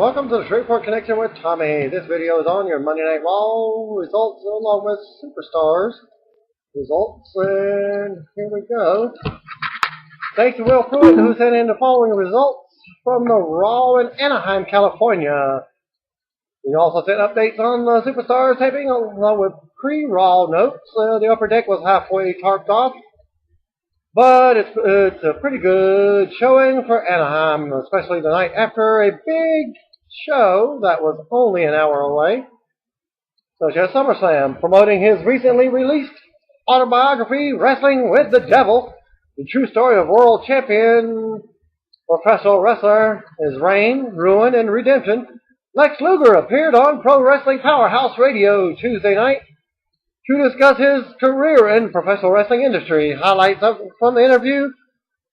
Welcome to the Shreveport Connection with Tommy. This video is on your Monday Night Raw results along with Superstars results, and here we go. Thanks to Will Pruitt, who sent in the following results from the Raw in Anaheim, California. We also sent updates on the Superstars taping along with pre-Raw notes. The upper deck was halfway tarped off, but it's a pretty good showing for Anaheim, especially the night after a big show that was only an hour away, such as SummerSlam, promoting his recently released autobiography, Wrestling with the Devil, the true story of world champion professional wrestler, his reign, ruin, and redemption. Lex Luger appeared on Pro Wrestling Powerhouse Radio Tuesday night to discuss his career in professional wrestling industry. Highlights from the interview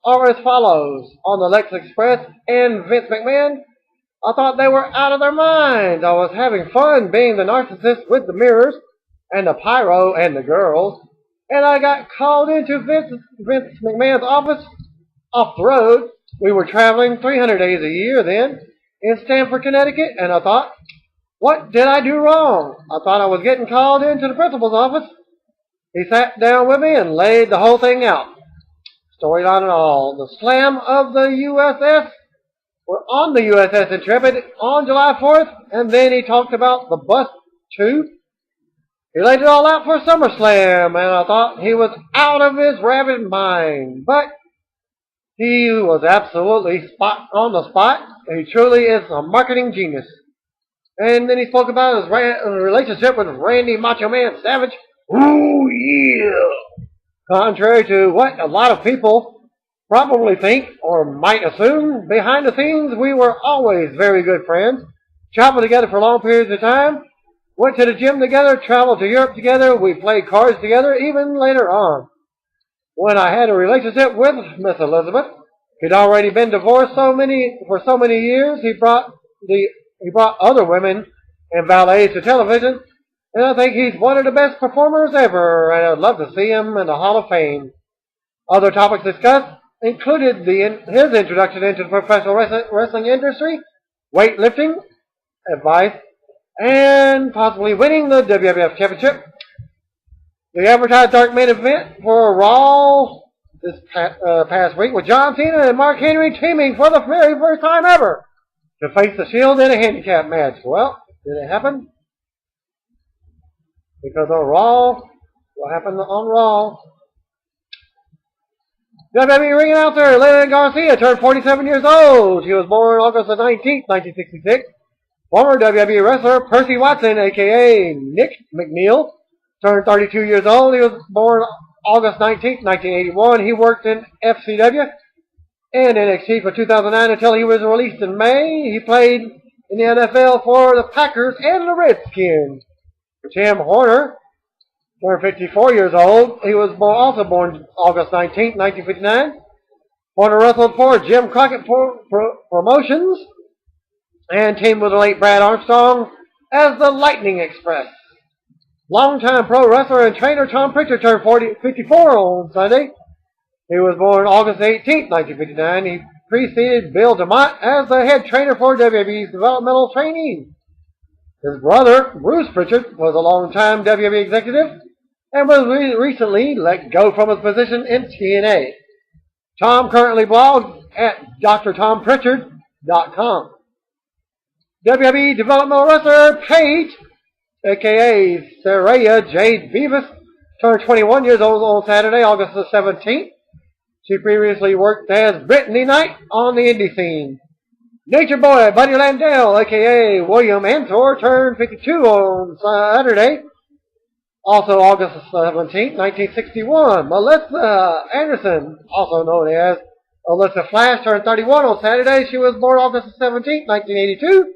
are as follows. On the Lex Express and Vince McMahon, I thought they were out of their minds. I was having fun being the narcissist with the mirrors and the pyro and the girls, and I got called into Vince McMahon's office off the road. We were traveling 300 days a year then in Stamford, Connecticut, and I thought, what did I do wrong? I thought I was getting called into the principal's office. He sat down with me and laid the whole thing out. Storyline and all. The slam of the USS. We're on the USS Intrepid on July 4th, and then he talked about the bust too. He laid it all out for SummerSlam, and I thought he was out of his rabid mind. But he was absolutely on the spot. He truly is a marketing genius. And then he spoke about his relationship with Randy Macho Man Savage. Ooh, yeah! Contrary to what a lot of people probably think or might assume, behind the scenes we were always very good friends. Traveled together for long periods of time. Went to the gym together, traveled to Europe together. We played cards together, even later on. When I had a relationship with Miss Elizabeth, he'd already been divorced for so many years. He brought other women and valets to television, and I think he's one of the best performers ever, and I'd love to see him in the Hall of Fame. Other topics discussed included his introduction into the professional wrestling industry, weightlifting, advice, and possibly winning the WWF Championship. The advertised dark main event for Raw this past week with John Cena and Mark Henry teaming for the very first time ever to face the Shield in a handicap match. Well, did it happen? Because on Raw, what happened on Raw? WWE ring announcer Lillian Garcia turned 47 years old. She was born August the 19th, 1966. Former WWE wrestler Percy Watson, a.k.a. Nick McNeil, turned 32 years old. He was born August 19th, 1981. He worked in FCW and NXT from 2009 until he was released in May. He played in the NFL for the Packers and the Redskins. Tim Horner turned 54 years old. He was also born August 19th, 1959. Horner wrestled for Jim Crockett Promotions and teamed with the late Brad Armstrong as the Lightning Express. Longtime pro wrestler and trainer Tom Pritchard turned 54 on Sunday. He was born August 18th, 1959. He preceded Bill DeMott as the head trainer for WWE's developmental trainees. His brother, Bruce Pritchard, was a longtime WWE executive and was recently let go from his position in TNA. Tom currently blogs at drtompritchard.com. WWE developmental wrestler Paige, a.k.a. Saraya Jade Beavis, turned 21 years old on Saturday, August the 17th. She previously worked as Brittany Knight on the indie scene. Nature Boy Buddy Landell, a.k.a. William Ansor, turned 52 on Saturday, also August 17, 1961. Melissa Anderson, also known as Alyssa Flash, turned 31 on Saturday. She was born August 17, 1982.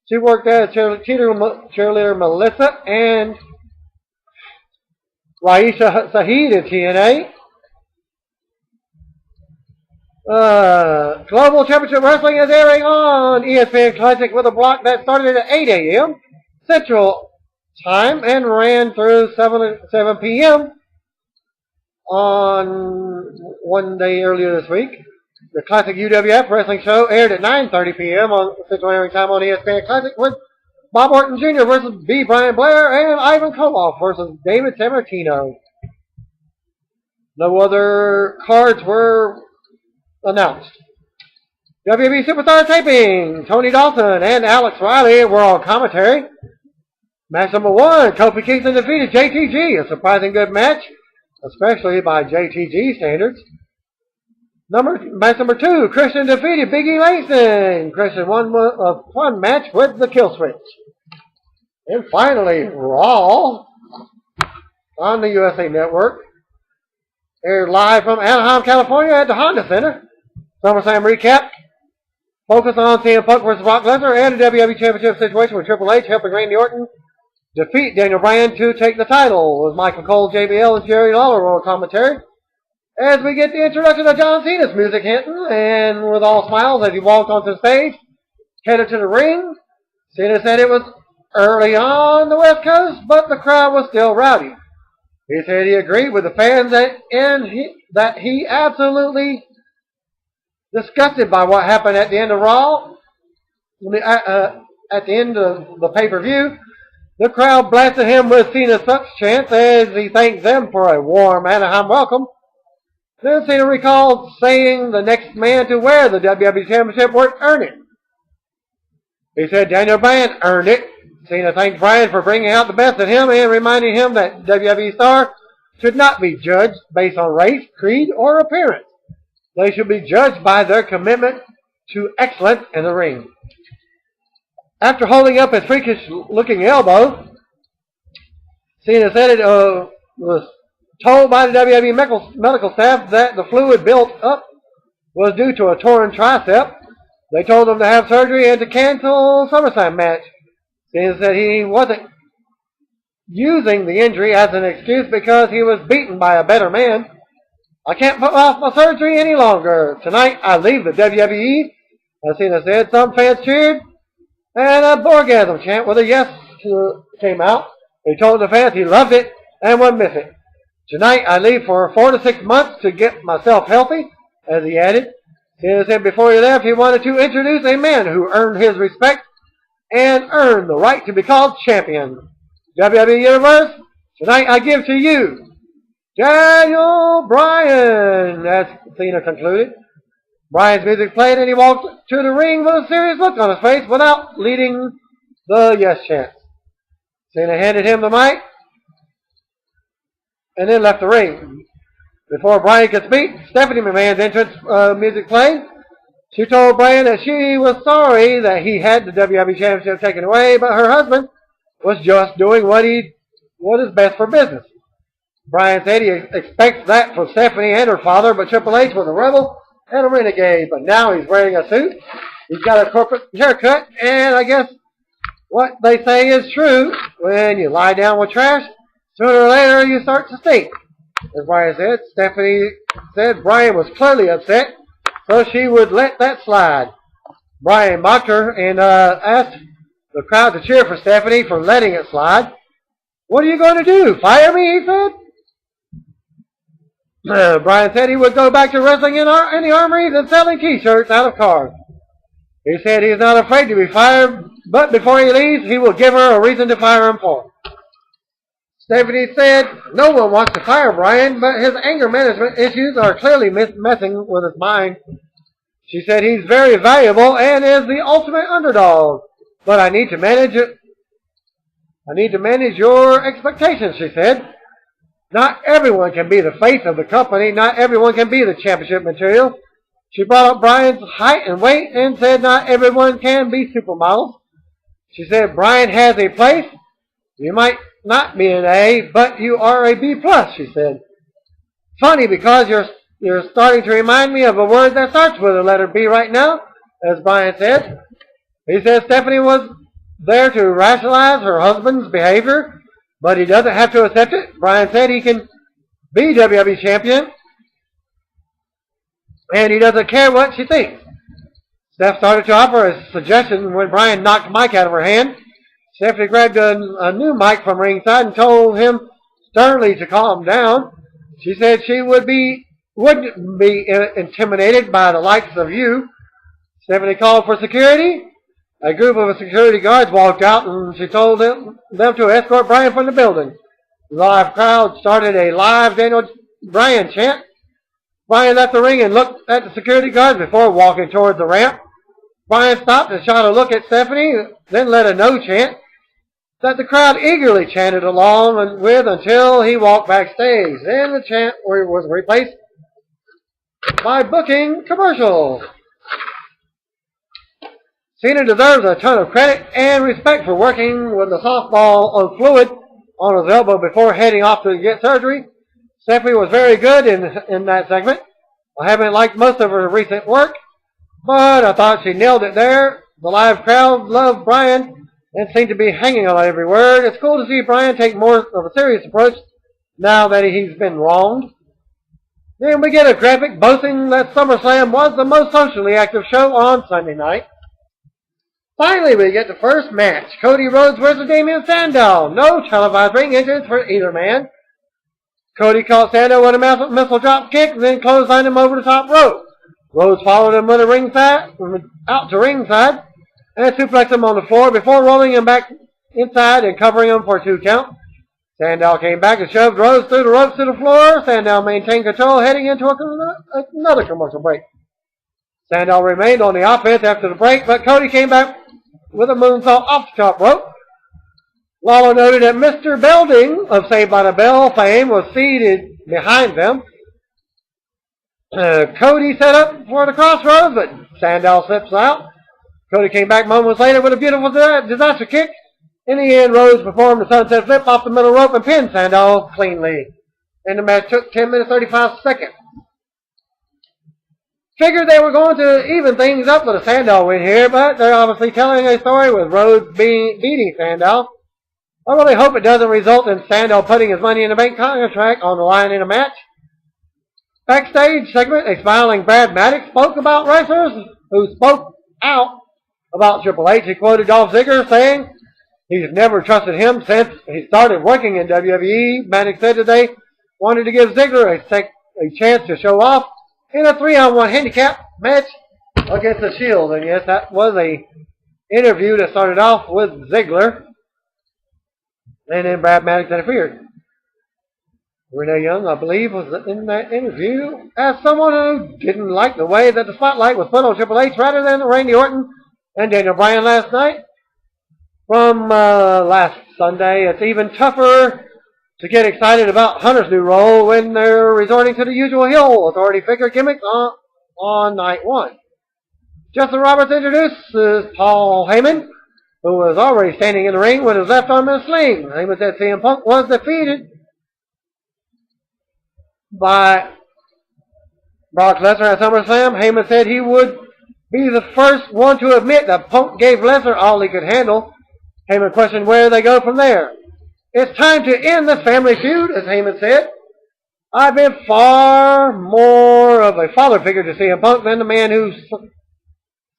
She worked as cheerleader Melissa and Raisha Saeed in TNA. Global Championship Wrestling is airing on ESPN Classic with a block that started at 8 a.m. Central Time and ran through 7 p.m. on one day earlier this week. the Classic UWF Wrestling Show aired at 9:30 p.m. on Central Airing Time on ESPN Classic with Bob Orton Jr. versus B. Brian Blair and Ivan Koloff versus David Sammartino. No other cards were announced. WWE Superstar taping. Tony Dalton and Alex Riley were on commentary. Match number 1, Kofi Kingston defeated JTG. A surprising good match, especially by JTG standards. Match number 2, Christian defeated Big E Langston. Christian won a fun match with the kill switch. And finally, Raw on the USA Network aired live from Anaheim, California at the Honda Center. SummerSlam recap. Focus on CM Punk versus Brock Lesnar and the WWE Championship situation with Triple H helping Randy Orton defeat Daniel Bryan to take the title. With Michael Cole, JBL, and Jerry Lawler on commentary. As we get the introduction of John Cena's music hitting, and with all smiles as he walked onto the stage, headed to the ring. Cena said it was early on the West Coast, but the crowd was still rowdy. He said he agreed with the fans that he absolutely disgusted by what happened at the end of Raw. At the end of the pay-per-view, the crowd blasted him with Cena's such chants as he thanked them for a warm Anaheim welcome. Then Cena recalled saying the next man to wear the WWE Championship would earn it. He said Daniel Bryan earned it. Cena thanked Bryan for bringing out the best in him and reminding him that WWE stars should not be judged based on race, creed, or appearance. They should be judged by their commitment to excellence in the ring. After holding up his freakish-looking elbow, Cena said it was told by the WWE medical staff that the fluid built up was due to a torn tricep. They told him to have surgery and to cancel SummerSlam match. Cena said he wasn't using the injury as an excuse because he was beaten by a better man. I can't put off my surgery any longer. Tonight I leave the WWE. As Cena said, some fans cheered and a orgasm chant with a yes came out. He told the fans he loved it and would miss it. Tonight I leave for 4 to 6 months to get myself healthy, as he added. Cena said before he left he wanted to introduce a man who earned his respect and earned the right to be called champion. WWE Universe, tonight I give to you Daniel Bryan, as Cena concluded. Bryan's music played and he walked to the ring with a serious look on his face without leading the yes chant. Cena handed him the mic and then left the ring. Before Bryan could speak, Stephanie McMahon's entrance music played. She told Bryan that she was sorry that he had the WWE Championship taken away, but her husband was just doing what is best for business. Bryan said he expects that from Stephanie and her father, but Triple H was a rebel and a renegade, but now he's wearing a suit. He's got a corporate haircut, and I guess what they say is true. When you lie down with trash, sooner or later you start to stink. As Bryan said, Stephanie said Bryan was clearly upset, so she would let that slide. Bryan mocked her and asked the crowd to cheer for Stephanie for letting it slide. What are you going to do? Fire me, he said. Bryan said he would go back to wrestling in the armories and selling t-shirts out of cars. He said he's not afraid to be fired, but before he leaves, he will give her a reason to fire him for. Stephanie said no one wants to fire Bryan, but his anger management issues are clearly messing with his mind. She said he's very valuable and is the ultimate underdog, but I need to manage it. I need to manage your expectations, she said. Not everyone can be the face of the company. Not everyone can be the championship material. She brought up Bryan's height and weight and said not everyone can be supermodels. She said Bryan has a place. You might not be an A, but you are a B+, she said. Funny because you're starting to remind me of a word that starts with the letter B right now, as Bryan said. He said Stephanie was there to rationalize her husband's behavior, but he doesn't have to accept it. Bryan said he can be WWE champion, and he doesn't care what she thinks. Steph started to offer a suggestion when Bryan knocked the mic out of her hand. Stephanie grabbed a new mic from ringside and told him sternly to calm down. She said she would be wouldn't be intimidated by the likes of you. Stephanie called for security. A group of security guards walked out and she told them to escort Brian from the building. The live crowd started a live Daniel Bryan chant. Brian left the ring and looked at the security guards before walking towards the ramp. Brian stopped and shot a look at Stephanie, then led a no chant that the crowd eagerly chanted along with until he walked backstage. Then the chant was replaced by booking commercials. Cena deserves a ton of credit and respect for working with the softball of fluid on his elbow before heading off to get surgery. Stephanie was very good in that segment. I haven't liked most of her recent work, but I thought she nailed it there. The live crowd loved Brian and seemed to be hanging on every word. It's cool to see Brian take more of a serious approach now that he's been wronged. Then we get a graphic boasting that SummerSlam was the most socially active show on Sunday night. Finally, we get the first match. Cody Rhodes versus Damien Sandow. No televised ring entrance for either man. Cody caught Sandow with a missile drop kick, then clotheslined him over the top rope. Rhodes followed him with a out to ringside, and suplexed him on the floor before rolling him back inside and covering him for a 2 count. Sandow came back and shoved Rhodes through the ropes to the floor. Sandow maintained control heading into another commercial break. Sandow remained on the offense after the break, but Cody came back with a moonsault off the top rope. Lawler noted that Mr. Belding of Saved by the Bell fame was seated behind them. Cody set up for the crossroads, but Sandow slips out. Cody came back moments later with a beautiful disaster kick. In the end, Rhodes performed the sunset flip off the middle rope and pinned Sandow cleanly. And the match took 10 minutes 35 seconds. Figured they were going to even things up with a Sandow win here, but they're obviously telling a story with Rhodes beating Sandow. I really hope it doesn't result in Sandow putting his Money in the Bank contract on the line in a match. Backstage segment, a smiling Brad Maddox spoke about wrestlers who spoke out about Triple H. He quoted Dolph Ziggler saying he's never trusted him since he started working in WWE. Maddox said today wanted to give Ziggler a chance to show off in a 3-on-1 handicap match against the Shield. And yes, that was a interview that started off with Ziggler. And then Brad Maddox interfered. Renee Young, I believe, was in that interview as someone who didn't like the way that the spotlight was put on Triple H rather than Randy Orton and Daniel Bryan last night. From last Sunday, it's even tougher to get excited about Hunter's new role when they're resorting to the usual heel authority figure gimmicks on night 1. Justin Roberts introduces Paul Heyman, who was already standing in the ring with his left arm in a sling. Heyman said CM Punk was defeated by Brock Lesnar at SummerSlam. Heyman said he would be the first one to admit that Punk gave Lesnar all he could handle. Heyman questioned where they go from there. It's time to end this family feud, as Heyman said. I've been far more of a father figure to CM Punk than the man who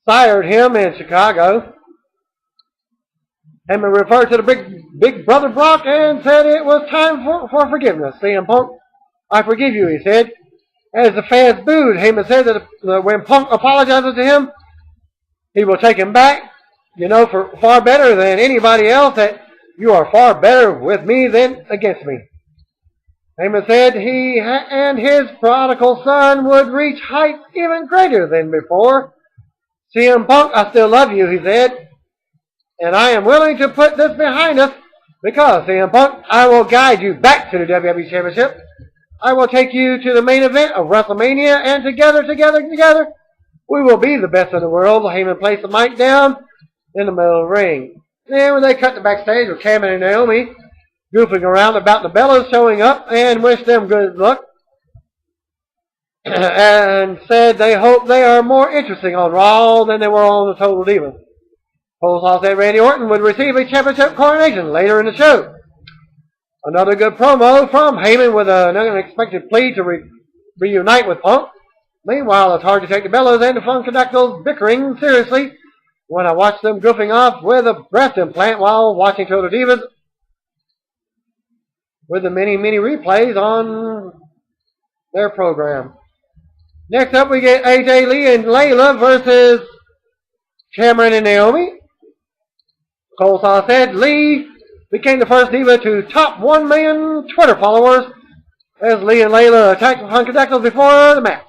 sired him in Chicago. Heyman referred to the big brother Brock and said it was time for forgiveness. CM Punk, I forgive you, he said. As the fans booed, Heyman said that when Punk apologizes to him, he will take him back, for far better than anybody else, that you are far better with me than against me. Heyman said he and his prodigal son would reach heights even greater than before. CM Punk, I still love you, he said, and I am willing to put this behind us because, CM Punk, I will guide you back to the WWE Championship. I will take you to the main event of WrestleMania, and together, we will be the best in the world. Heyman placed the mic down in the middle of the ring. Then when they cut to backstage with Cameron and Naomi goofing around about the Bellas showing up and wished them good luck and said they hope they are more interesting on Raw than they were on the Total Divas. Coleslaw said Randy Orton would receive a championship coronation later in the show. Another good promo from Heyman with an unexpected plea to reunite with Punk. Meanwhile, it's hard to take the Bellas and the Funkadactyls bickering seriously when I watch them goofing off with a breast implant while watching Total Divas with the many replays on their program. Next up, we get AJ Lee and Layla versus Cameron and Naomi. Coleslaw said Lee became the first diva to top 1 million Twitter followers as Lee and Layla attacked the Funkadactyls before the match.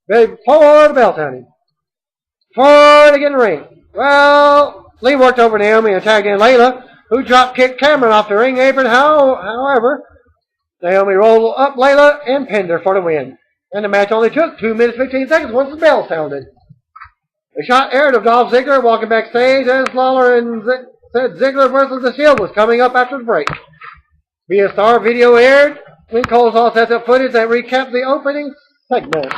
Before the bell sounding. Before they get in the ring. Well, Lee worked over Naomi and tagged in Layla, who drop-kicked Cameron off the ring apron. However, Naomi rolled up Layla and pinned her for the win. And the match only took 2 minutes 15 seconds once the bell sounded. The shot aired of Dolph Ziggler walking backstage as Lawler and said Ziggler versus The Shield was coming up after the break. Via Star video aired when Coleslaw sets up footage that recapped the opening segment.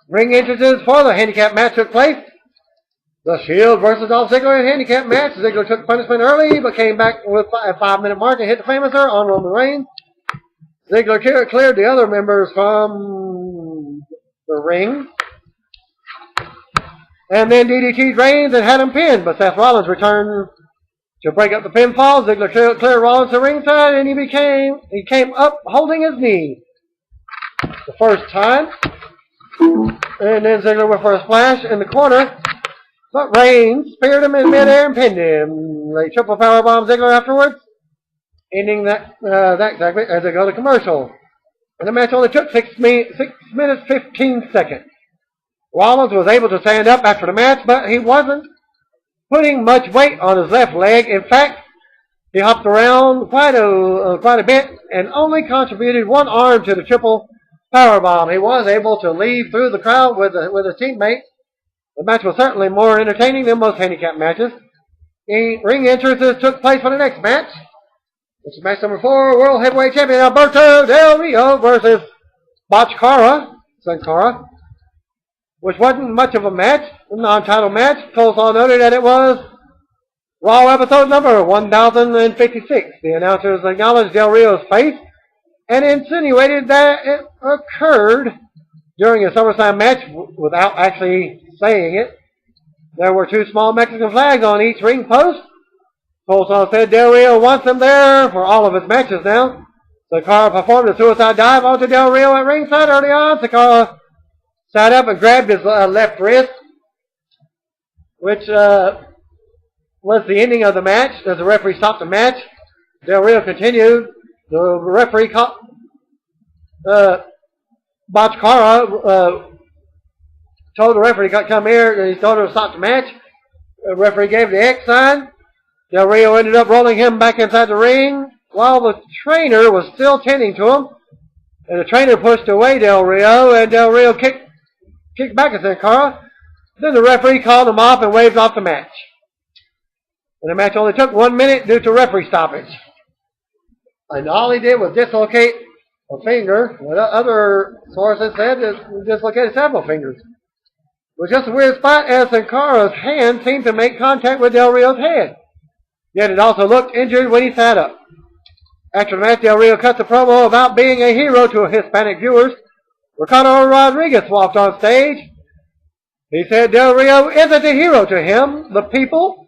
Ring entrances for the handicap match took place. The Shield versus Dolph Ziggler in handicap match. Ziggler took punishment early but came back with a 5-minute mark and hit the Famouser on Roman Reigns. Ziggler cleared the other members from the ring. And then DDT'd Reigns and had him pinned, but Seth Rollins returned to break up the pinfall. Ziggler cleared Rollins to ringside, and he came up holding his knee the first time. And then Ziggler went for a splash in the corner, but Reigns speared him in midair and pinned him. They triple powerbomb Ziggler afterwards, ending that segment as they go to commercial. And the match only took 6 minutes 15 seconds. Rollins was able to stand up after the match, but he wasn't putting much weight on his left leg. In fact, he hopped around quite a bit and only contributed one arm to the triple powerbomb. He was able to leave through the crowd with his teammates. The match was certainly more entertaining than most handicap matches. Ring entrances took place for the next match, which is match number 4, World Heavyweight Champion Alberto Del Rio versus Sin Cara, which wasn't much of a match, a non-title match. Coleslaw noted that it was Raw episode number 1056. The announcers acknowledged Del Rio's face and insinuated that it occurred during a SummerSlam match without actually saying it. There were 2 small Mexican flags on each ring post. Coleslaw said Del Rio wants them there for all of his matches now. Sin Cara performed a suicide dive onto Del Rio at ringside early on. Sin Cara sat up and grabbed his left wrist, which was the ending of the match. As the referee stopped the match, Del Rio continued. The referee caught Botch Cara told the referee to come here, and he told her to stop the match. The referee gave the X sign. Del Rio ended up rolling him back inside the ring while the trainer was still tending to him. And the trainer pushed away Del Rio, and Del Rio kicked back at Sin Cara. Then the referee called him off and waved off the match. And the match only took 1 minute due to referee stoppage. And all he did was dislocate a finger. What other sources said is he dislocated several fingers. It was just a weird spot as Sin Cara's hand seemed to make contact with Del Rio's head. Yet it also looked injured when he sat up. After the match, Del Rio cut the promo about being a hero to Hispanic viewers. Ricardo Rodriguez walked on stage. He said Del Rio isn't a hero to him, the people,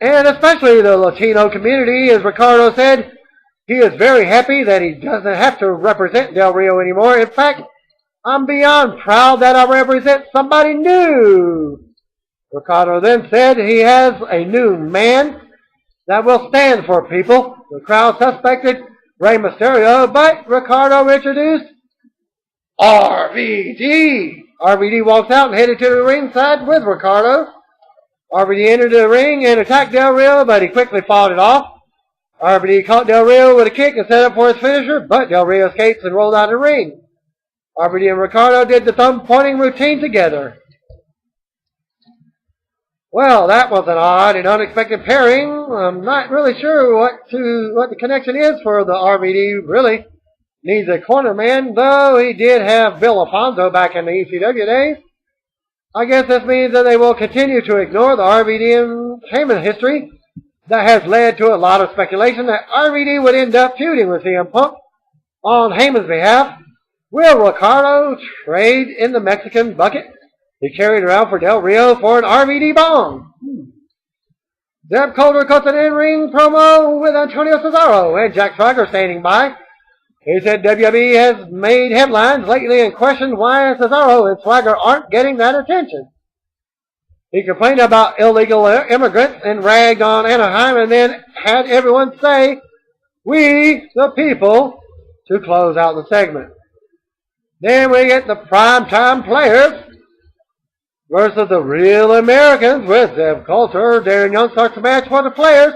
and especially the Latino community. As Ricardo said, he is very happy that he doesn't have to represent Del Rio anymore. In fact, I'm beyond proud that I represent somebody new. Ricardo then said he has a new man that will stand for people. The crowd suspected Rey Mysterio, but Ricardo introduced RVD. RVD walks out and headed to the ringside with Ricardo. RVD entered the ring and attacked Del Rio, but he quickly fought it off. RVD caught Del Rio with a kick and set up for his finisher, but Del Rio escaped and rolled out of the ring. RVD and Ricardo did the thumb-pointing routine together. Well, that was an odd and unexpected pairing. I'm not really sure what the connection is for the RVD, really. Needs a corner man, though he did have Bill Alfonso back in the ECW days. I guess this means that they will continue to ignore the RVD and Heyman history. That has led to a lot of speculation that RVD would end up feuding with CM Punk on Heyman's behalf. Will Ricardo trade in the Mexican bucket he carried around for Del Rio for an RVD bomb? Zeb Coulter cuts an in-ring promo with Antonio Cesaro and Jack Swagger standing by. He said WWE has made headlines lately and questioned why Cesaro and Swagger aren't getting that attention. He complained about illegal immigrants and ragged on Anaheim and then had everyone say, "We, the people," to close out the segment. Then we get the primetime players versus the Real Americans with Zev Coulter. Darren Young starts the match for the players,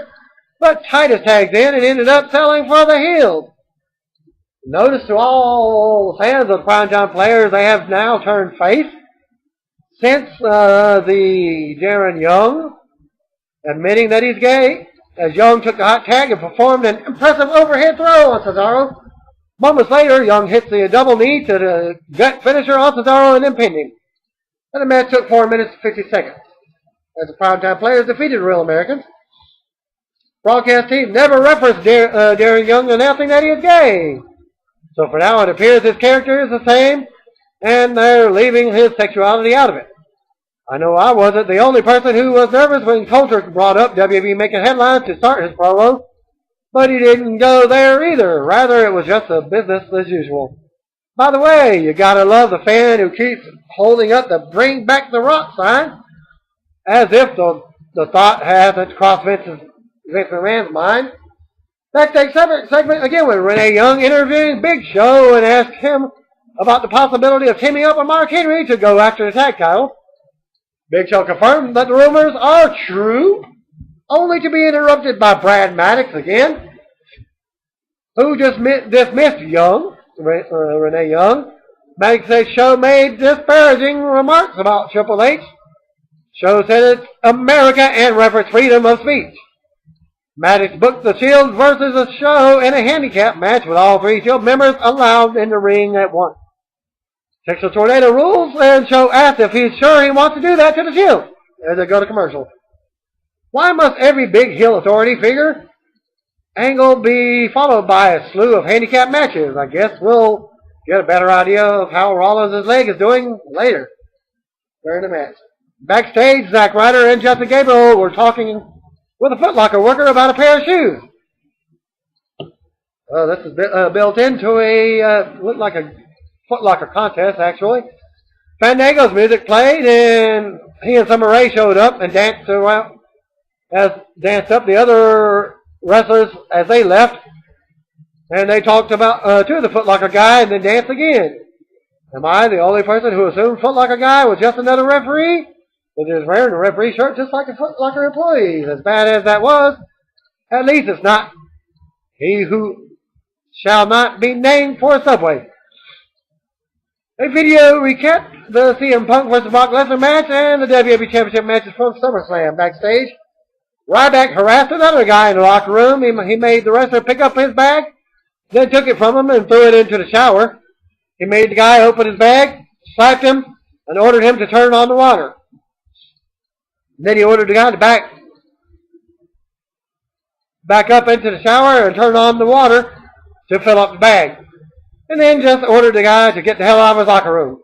but Titus tags in and ended up selling for the heels. Notice to all fans of the primetime players, they have now turned face since the Darren Young admitting that he's gay, as Young took the hot tag and performed an impressive overhead throw on Cesaro. Moments later, Young hits the double knee to the gut finisher on Cesaro and then pinned him. And the match took 4 minutes and 50 seconds. As the primetime players defeated Real Americans. Broadcast team never referenced Darren Young announcing that he is gay. So for now, it appears his character is the same, and they're leaving his sexuality out of it. I know I wasn't the only person who was nervous when Coulter brought up WWE making headlines to start his promo, but he didn't go there either. Rather, it was just a business as usual. By the way, you gotta love the fan who keeps holding up the "Bring Back the Rock" sign, as if the thought hasn't crossed Vince McMahon's mind. Backstage segment again with Renee Young interviewing Big Show and asked him about the possibility of teaming up with Mark Henry to go after the tag title. Big Show confirmed that the rumors are true, only to be interrupted by Brad Maddox again, who just dismissed Young, Renee Young. Maddox said Show made disparaging remarks about Triple H. Show said it's America and referenced freedom of speech. Maddox booked the Shield versus the Show in a handicap match with all three Shield members allowed in the ring at once. Texas Tornado rules, and Show asked if he's sure he wants to do that to the Shield as they go to commercial. Why must every big heel authority figure angle be followed by a slew of handicap matches? I guess we'll get a better idea of how Rollins' leg is doing later during the match. Backstage, Zack Ryder and Justin Gabriel were talking with a Foot Locker worker about a pair of shoes. This is built into a, looked like a Foot Locker contest, actually. Fandango's music played, and he and Summer Rae showed up and danced up the other wrestlers as they left. And they talked about to the Foot Locker guy and then danced again. Am I the only person who assumed Foot Locker guy was just another referee? But is wearing a referee shirt just like a Foot Locker employee. As bad as that was, at least it's not he who shall not be named for a Subway. A video recapped the CM Punk vs. Brock Lesnar match and the WWE Championship matches from SummerSlam. Backstage, Ryback harassed another guy in the locker room. He made the wrestler pick up his bag, then took it from him and threw it into the shower. He made the guy open his bag, slapped him, and ordered him to turn on the water. Then he ordered the guy to back up into the shower and turn on the water to fill up the bag. And then just ordered the guy to get the hell out of his locker room.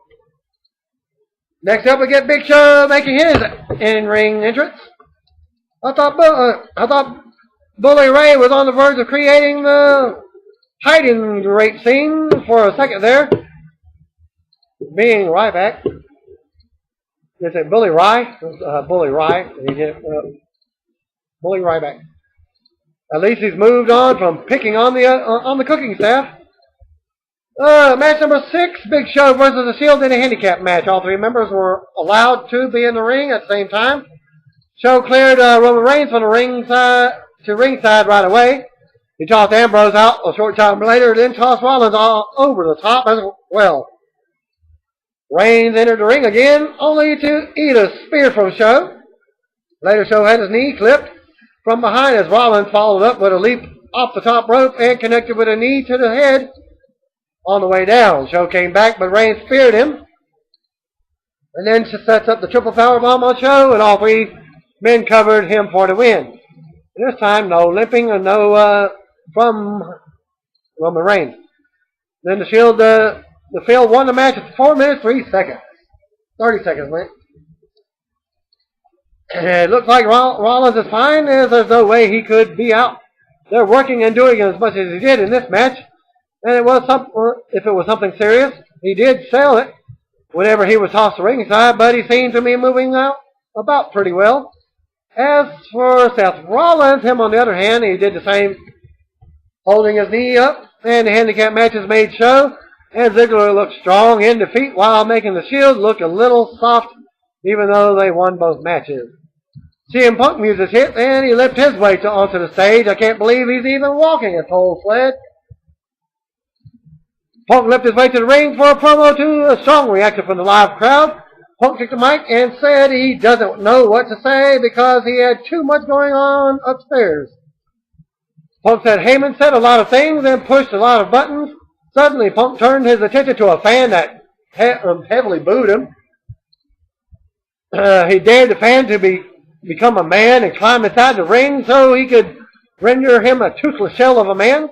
Next up, we get Big Show making his in-ring entrance. I thought Bully Ray was on the verge of creating the hiding rape scene for a second there. Being Ryback. Is it Bully Ry? Bully Ry. Bully Ryback. At least he's moved on from picking on the cooking staff. Match number 6, Big Show versus the Shield in a handicap match. All three members were allowed to be in the ring at the same time. Show cleared Roman Reigns from the ringside right away. He tossed Ambrose out a short time later, then tossed Rollins all over the top as well. Reigns entered the ring again, only to eat a spear from Show. Later, Show had his knee clipped from behind as Rollins followed up with a leap off the top rope and connected with a knee to the head on the way down. Show came back, but Reigns speared him. And then sets up the triple powerbomb on Show, and all three men covered him for the win. And this time, no limping or no from Roman Reigns. Then the Shield, the Field won the match at 4 minutes, 3 seconds. 30 seconds, man. It looks like Rollins is fine, as there's no way he could be out there working and doing as much as he did in this match. And if it was something serious, he did sell it whenever he was tossed to ringside, but he seemed to be moving about pretty well. As for Seth Rollins, him on the other hand, he did the same, holding his knee up, and the handicap matches made show, and Ziggler looked strong in defeat while making the Shield look a little soft, even though they won both matches. CM Punk music hit, and he lifted his way onto the stage. I can't believe he's even walking a whole sled. Punk lifted his way to the ring for a promo to a strong reaction from the live crowd. Punk took the mic and said he doesn't know what to say because he had too much going on upstairs. Punk said Heyman said a lot of things and pushed a lot of buttons. Suddenly, Punk turned his attention to a fan that heavily booed him. He dared the fan to become a man and climb inside the ring so he could render him a toothless shell of a man.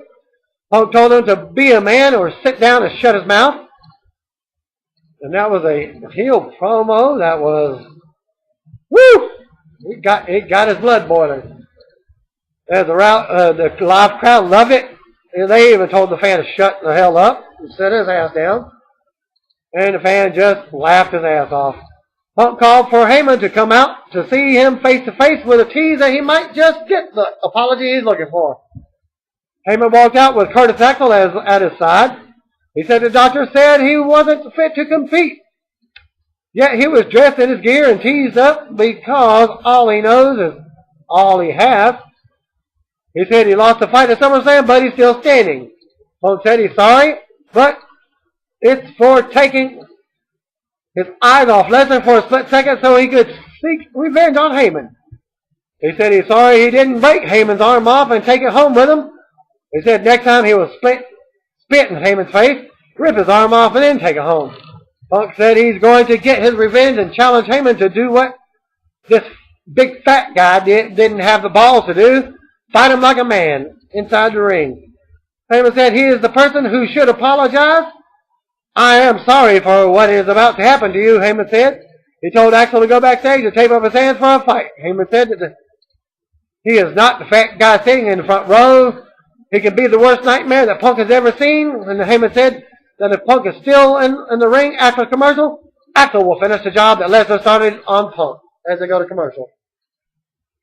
Punk told him to be a man or sit down and shut his mouth. And that was a heel promo that was, woo! It got his blood boiling. As the live crowd loved it. And they even told the fan to shut the hell up and sit his ass down. And the fan just laughed his ass off. Punk called for Heyman to come out to see him face to face with a tease that he might just get the apology he's looking for. Heyman walked out with Curtis Axel at his side. He said the doctor said he wasn't fit to compete. Yet he was dressed in his gear and teased up because all he knows is all he has. He said he lost the fight at SummerSlam, but he's still standing. Punk said he's sorry, but it's for taking his eyes off Lesnar for a split second so he could seek revenge on Heyman. He said he's sorry he didn't break Heyman's arm off and take it home with him. He said next time he will spit in Heyman's face, rip his arm off, and then take it home. Punk said he's going to get his revenge and challenge Heyman to do what this big fat guy didn't have the balls to do, fight him like a man inside the ring. Heyman said he is the person who should apologize. I am sorry for what is about to happen to you, Heyman said. He told Axel to go backstage to tape up his hands for a fight. Heyman said that he is not the fat guy sitting in the front row. He can be the worst nightmare that Punk has ever seen. And Heyman said that if Punk is still in the ring after the commercial, Axel will finish the job that Lesnar started on Punk as they go to commercial.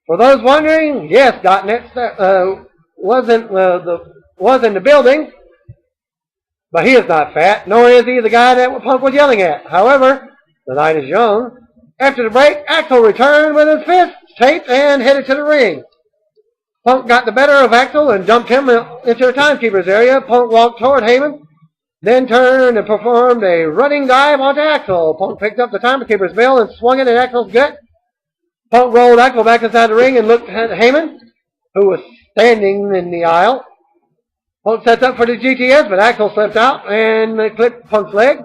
For those wondering, yes, .net was in the building, but he is not fat, nor is he the guy that Punk was yelling at. However, the night is young. After the break, Axel returned with his fists taped and headed to the ring. Punk got the better of Axel and dumped him into the timekeeper's area. Punk walked toward Heyman, then turned and performed a running dive onto Axel. Punk picked up the timekeeper's bell and swung it at Axel's gut. Punk rolled Axel back inside the ring and looked at Heyman, who was standing in the aisle. Punk sets up for the GTS, but Axel slipped out and clipped Punk's leg.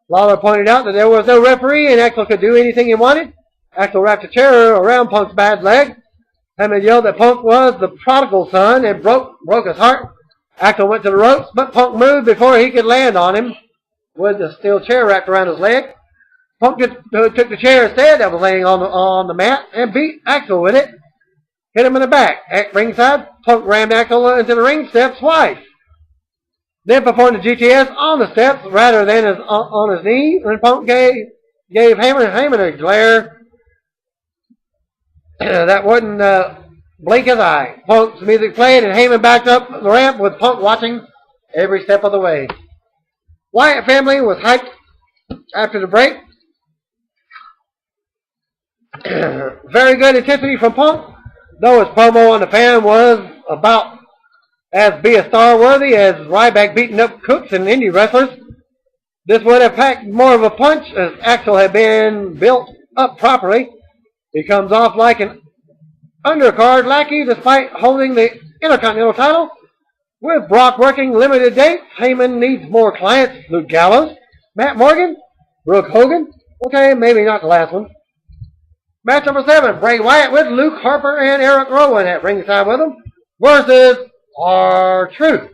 Lawler pointed out that there was no referee and Axel could do anything he wanted. Axel wrapped a chair around Punk's bad leg. Heyman yelled that Punk was the prodigal son and broke his heart. Axel went to the ropes, but Punk moved before he could land on him with the steel chair wrapped around his leg. Punk took the chair instead that was laying on the mat and beat Axel with it. Hit him in the back. At ringside, Punk rammed Axel into the ring steps twice. Then performed the GTS on the steps rather than on his knee. And Punk gave Heyman a glare that wouldn't blink his eye. Punk's music played and Heyman backed up the ramp with Punk watching every step of the way. Wyatt family was hyped after the break. Very good intensity from Punk, though his promo on the fan was about as be a star worthy as Ryback beating up cooks and indie wrestlers. This would have packed more of a punch as Axel had been built up properly. He comes off like an undercard lackey despite holding the Intercontinental title. With Brock working limited dates, Heyman needs more clients. Luke Gallows, Matt Morgan, Brooke Hogan. Okay, maybe not the last one. Match number 7, Bray Wyatt with Luke Harper and Eric Rowan at ringside with him versus R-Truth.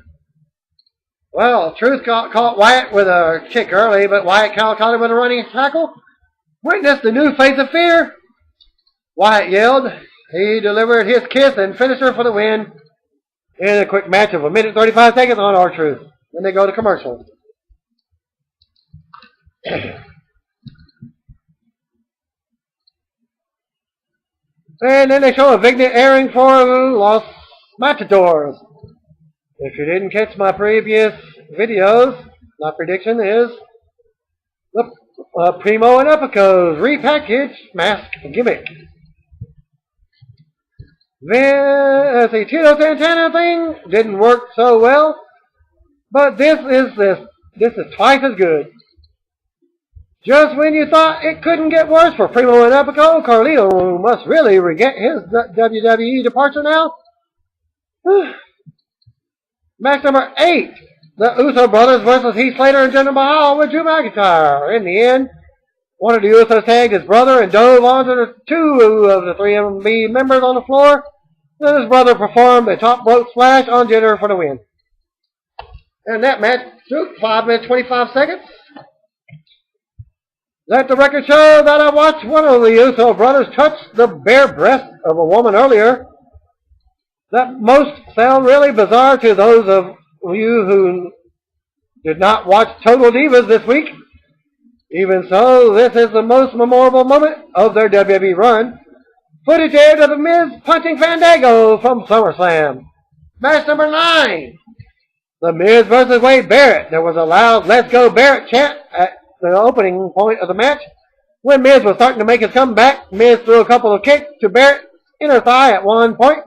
Well, Truth caught Wyatt with a kick early, but Wyatt caught him with a running tackle. Witness the new face of fear. Wyatt yelled. He delivered his kiss and finisher for the win in a quick match of 1 minute 35 seconds on R-Truth. Then they go to commercial. And then they show a vignette airing for Los Matadors. If you didn't catch my previous videos, my prediction is the Primo and Epico's repackaged mask gimmick. Then the Tito Santana thing didn't work so well, but this is twice as good. Just when you thought it couldn't get worse for Primo and Epico, Carlito must really regret his WWE departure now. Match number 8, the Uso brothers versus Heath Slater and Jinder Mahal with Drew McIntyre. In the end, one of the Usos tagged his brother and dove onto the 2 of the 3MB members on the floor. Then his brother performed a top rope splash on Jinder for the win. And that match took 5 minutes 25 seconds. Let the record show that I watched one of the Uso brothers touch the bare breast of a woman earlier. That most sound really bizarre to those of you who did not watch Total Divas this week. Even so, this is the most memorable moment of their WWE run. Footage aired of The Miz punching Fandango from SummerSlam. Match number 9. The Miz versus Wade Barrett. There was a loud "Let's Go Barrett" chant at the opening point of the match. When Miz was starting to make his comeback, Miz threw a couple of kicks to Barrett's inner thigh at one point.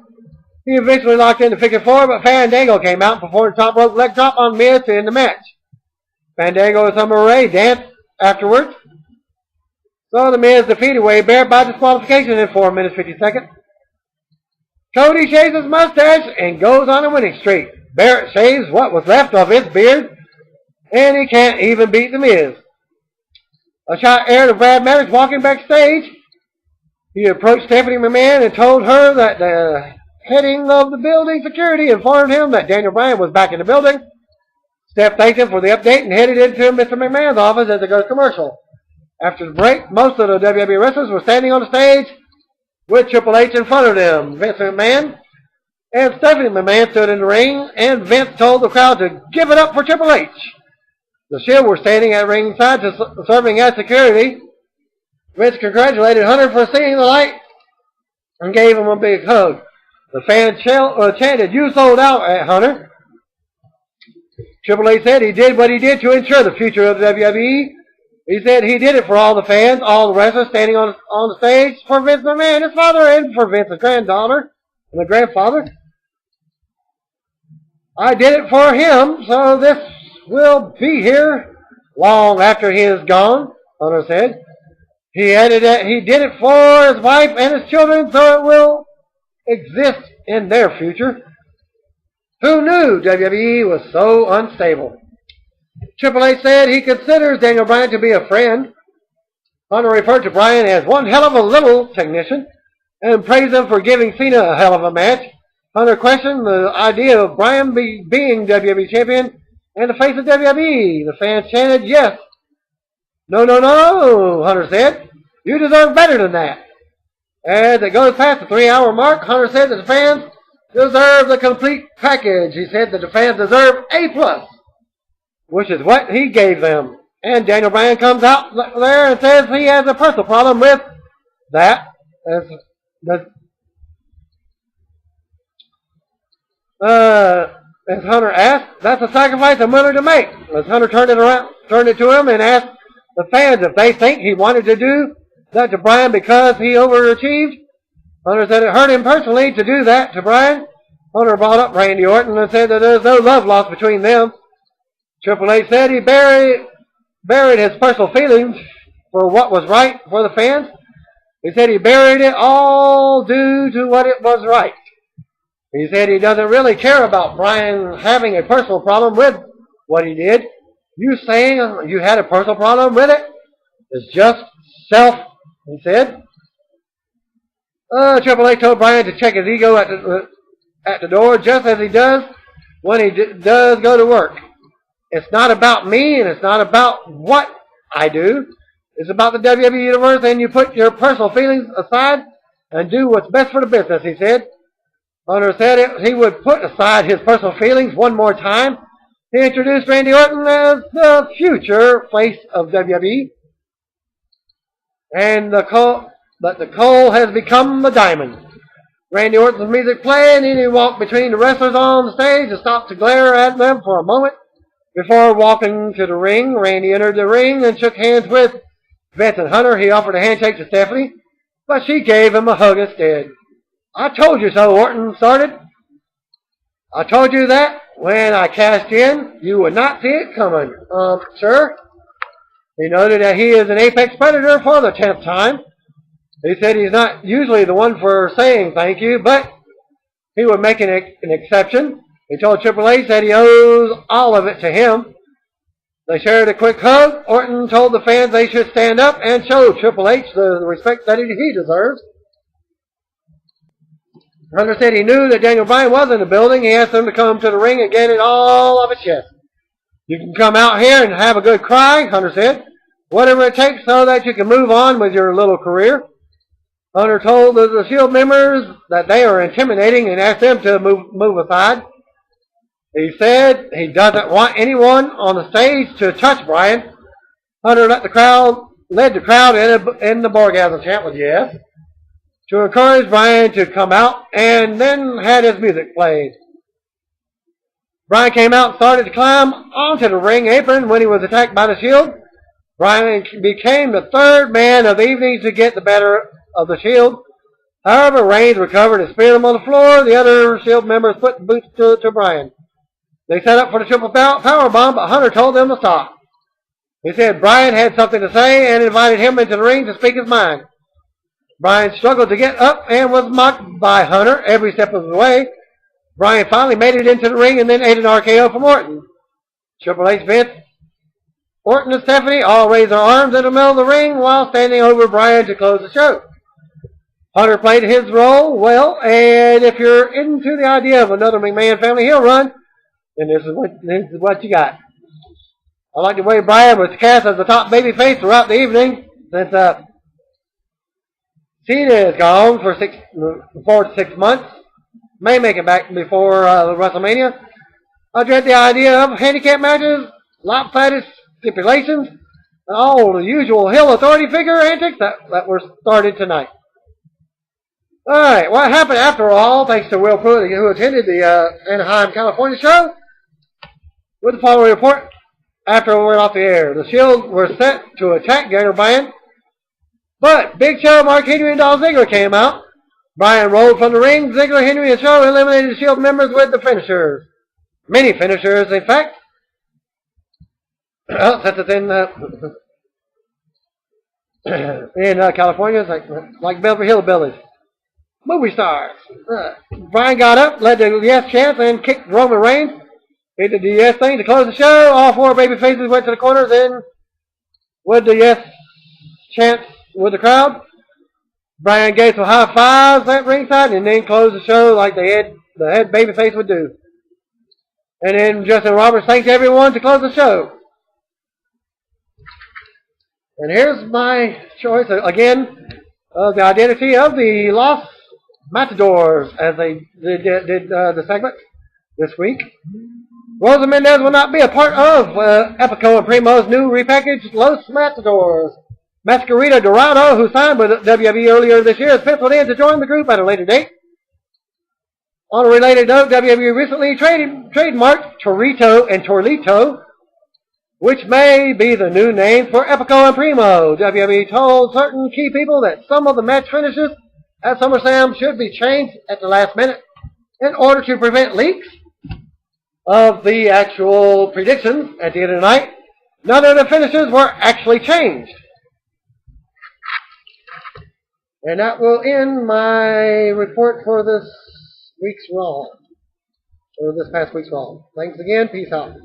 He eventually locked in the figure 4, but Fandango came out and performed a top rope leg drop on Miz to end the match. Fandango and Summer Rae danced afterwards. So the Miz defeated Wade Barrett by disqualification in 4 minutes 50 seconds. Cody shaves his mustache and goes on a winning streak. Barrett shaves what was left of his beard, and he can't even beat the Miz. A shot aired of Brad Maddox walking backstage. He approached Stephanie McMahon and told her that the heading of the building security informed him that Daniel Bryan was back in the building. Steph thanked him for the update and headed into Mr. McMahon's office as they go to commercial. After the break, most of the WWE wrestlers were standing on the stage with Triple H in front of them. Vince McMahon and Stephanie McMahon stood in the ring, and Vince told the crowd to give it up for Triple H. The Shield were standing at ringside serving as security. Vince congratulated Hunter for seeing the light and gave him a big hug. The fans chanted, "You sold out," at Hunter. Triple H said he did what he did to ensure the future of the WWE. He said he did it for all the fans, all the wrestlers standing on the stage, for Vince McMahon, his father, and for Vince's granddaughter and the grandfather. I did it for him, so this will be here long after he is gone, Hunter said. He added that he did it for his wife and his children, so it will exist in their future. Who knew WWE was so unstable? Triple H said he considers Daniel Bryan to be a friend. Hunter referred to Bryan as one hell of a little technician and praised him for giving Cena a hell of a match. Hunter questioned the idea of Bryan being WWE champion and the face of WWE. The fans chanted yes. No, no, no, Hunter said. You deserve better than that. As it goes past the 3-hour mark, Hunter said that the fans deserve the complete package. He said that the fans deserve A+, which is what he gave them. And Daniel Bryan comes out there and says he has a personal problem with that. As Hunter asked, that's a sacrifice I'm willing to make. As Hunter turned it to him and asked the fans if they think he wanted to do that to Bryan because he overachieved. Hunter said it hurt him personally to do that to Bryan. Hunter brought up Randy Orton and said that there's no love lost between them. Triple H said he buried his personal feelings for what was right for the fans. He said he buried it all due to what it was right. He said he doesn't really care about Bryan having a personal problem with what he did. You saying you had a personal problem with it is just self, he said. Triple H told Bryan to check his ego at the door, just as he does when he does go to work. It's not about me, and it's not about what I do. It's about the WWE Universe, and you put your personal feelings aside and do what's best for the business, he said. Hunter said he would put aside his personal feelings one more time He introduced Randy Orton as the future face of WWE. And the coal has become the diamond. Randy Orton's music played, and he walked between the wrestlers on the stage and stopped to glare at them for a moment. Before walking to the ring, Randy entered the ring and shook hands with Vincent Hunter. He offered a handshake to Stephanie, but she gave him a hug instead. I told you so, Orton started. I told you that when I cashed in, you would not see it coming. Sir? He noted that he is an apex predator for the 10th time. He said he's not usually the one for saying thank you, but he would make an exception. He told Triple H that he owes all of it to him. They shared a quick hug. Orton told the fans they should stand up and show Triple H the respect that he deserves. Hunter said he knew that Daniel Bryan was in the building. He asked him to come to the ring and get it all off his chest. You can come out here and have a good cry, Hunter said. Whatever it takes so that you can move on with your little career. Hunter told the Shield members that they are intimidating and asked them to move aside. He said he doesn't want anyone on the stage to touch Bryan. Hunter led the crowd in the Borgasm chant with yes, to encourage Bryan to come out, and then had his music played. Bryan came out and started to climb onto the ring apron when he was attacked by the Shield. Bryan became the third man of the evening to get the better of the Shield. However, Reigns recovered and speared him on the floor. The other Shield members put the boots to Bryan. They set up for the triple power bomb, but Hunter told them to stop. He said Bryan had something to say and invited him into the ring to speak his mind. Bryan struggled to get up and was mocked by Hunter every step of the way. Bryan finally made it into the ring and then ate an RKO from Orton. Triple H, Vince, Orton, and Stephanie all raised their arms in the middle of the ring while standing over Bryan to close the show. Hunter played his role well, and if you're into the idea of another McMahon family heel run, then this is what you got. I like the way Bryan was cast as the top babyface throughout the evening, since Cena is gone for 4 to 6 months. May make it back before WrestleMania. I dread the idea of handicap matches, lopsided stipulations, and all the usual heel authority figure antics that were started tonight. Alright, what happened after all, thanks to Will Pruitt, who attended the Anaheim, California show, with the following report after we went off the air. The Shield were set to attack Daniel Bryan, but Big Show, Mark Henry, and Dolph Ziggler came out. Bryan rolled from the ring. Ziggler, Henry, and Show eliminated the Shield members with the finishers. Many finishers, in fact. Well, since it's in California, it's like Beverly Hillbillies. Movie stars. Bryan got up, led the yes chance, and kicked Roman Reigns. He did the yes thing to close the show. All 4 baby faces went to the corners in with the yes chance with the crowd. Bryan gave some high fives at ringside and then closed the show like the head babyface would do. And then Justin Roberts thanked everyone to close the show. And here's my choice again of the identity of the Los Matadors as they did the segment this week. Rosa Mendez will not be a part of Epico and Primo's new repackaged Los Matadors. Mascarita Dorado, who signed with WWE earlier this year, is penciled in to join the group at a later date. On a related note, WWE recently trademarked Torito and Torlito, which may be the new name for Epico and Primo. WWE told certain key people that some of the match finishes at SummerSlam should be changed at the last minute in order to prevent leaks of the actual predictions at the end of the night. None of the finishes were actually changed. And that will end my report for this week's Raw. Or this past week's Raw. Thanks again. Peace out.